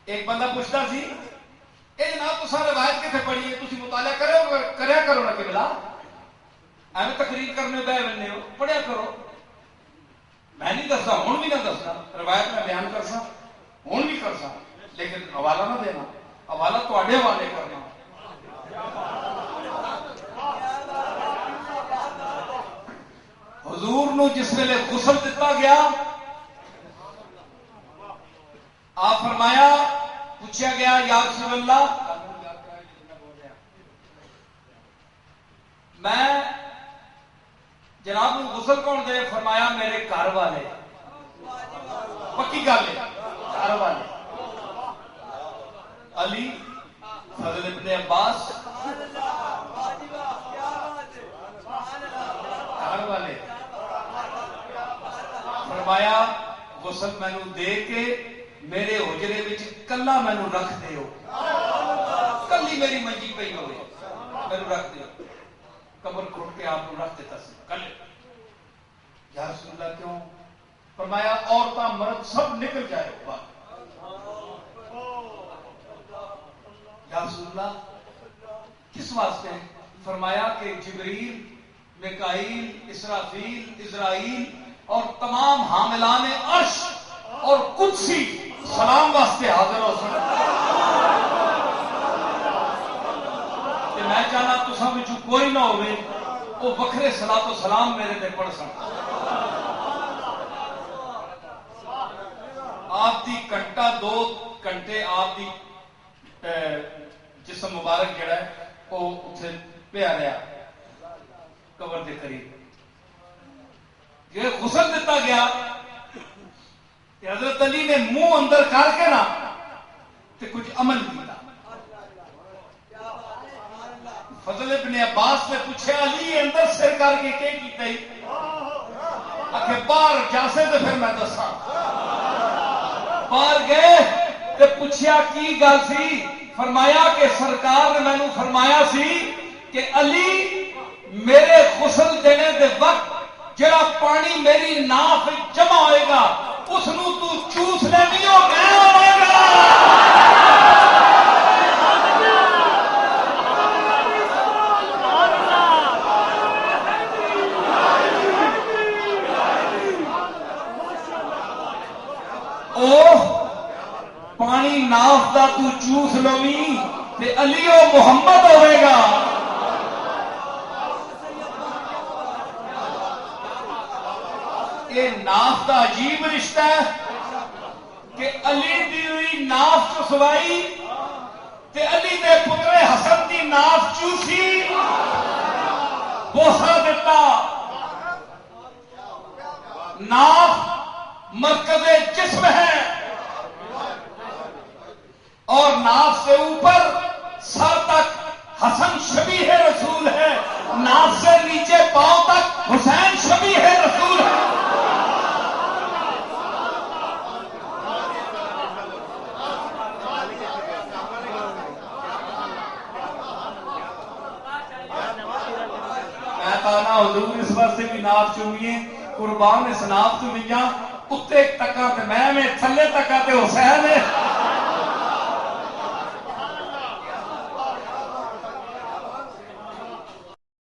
ایک بندہ پوچھتا سی اے جناب تو سارے روایت کتنے پڑھی ہے تسی مطالعہ کریا کرو نا کہ بلا ایویں تقریر کرنے بہ بننے ہو پڑھیا کرو میں نہیں دستا ہوں بھی نہ دسنا روایت میں بیان کرسا ہوں بھی کرسا لیکن حوالہ نہ دینا حوالہ تواڈے حوالے کرنا حضور نو جس ویلے غسل دتا گیا آپ فرمایا پوچھا گیا یا رسول اللہ میں جناب غسل کون دے فرمایا میرے گھر والے پکی گل ہے گھر والے علی فضل ابن عباس گھر والے فرمایا غسل مینو دے کے میرے حجرے وچ کلا مینو رکھ دیو کلی میری منجی پئی ہوئے مینو رکھ دیو قبر کھٹ کے آپ کو رکھ دیتا سی کلے یا رسول اللہ کیوں فرمایا عورتاں مرد سب نکل جائے گا یا رسول اللہ کس واسطے فرمایا کہ جبریل میکائیل اسرافیل اسرائیل اور تمام حاملان عرش اور قدسی سلام واسطے حاضر ہو سکتے کہ میں چاہنا تساں وچوں کوئی نہ ہوئے وہ وکھرے صلاۃ و سلام میرے تے پڑھ سکتا آپ دی گھنٹہ 2 گھنٹے آپ دی جسم مبارک جڑا ہے وہ اتنے پیا رہا قبر دے قریب یہ غسل دیتا گیا کہ حضرت علی نے منہ اندر کر کے نا تے کچھ عمل کیا فضل ابن عباس نے پوچھا علی اندر سر کر کے کیا کیتا ہی کہ باہر جاسے تو پھر میں دساں باہر گئے تے پوچھا کی گل سی فرمایا کہ سرکار نے مینوں فرمایا سی کہ علی میرے غسل دینے دے وقت جڑا پانی میری ناف جمع ہوئے گا اس نو تو چوس لینی ہو میں ہوئے گا پانی ناف دا تو چوس لوی تے علی و محمد ہوئے گا یہ ناف دا عجیب رشتہ ہے کہ علی دی ہوئی ناف چسوائی تے علی دے پتر حسن دی ناف چوسی بوسا دیتا ناف مرکز جسم ہے اور ناف سے اوپر سر تک حسن شبیہ رسول ہے ناف سے نیچے پاؤں تک حسین شبیہ رسول ہے میں کہنا حضور اس واسطے بھی ناف چومیے قربان اس ناف چومیاں اتنے تکا تے میں تھلے تکا تے حسین ہے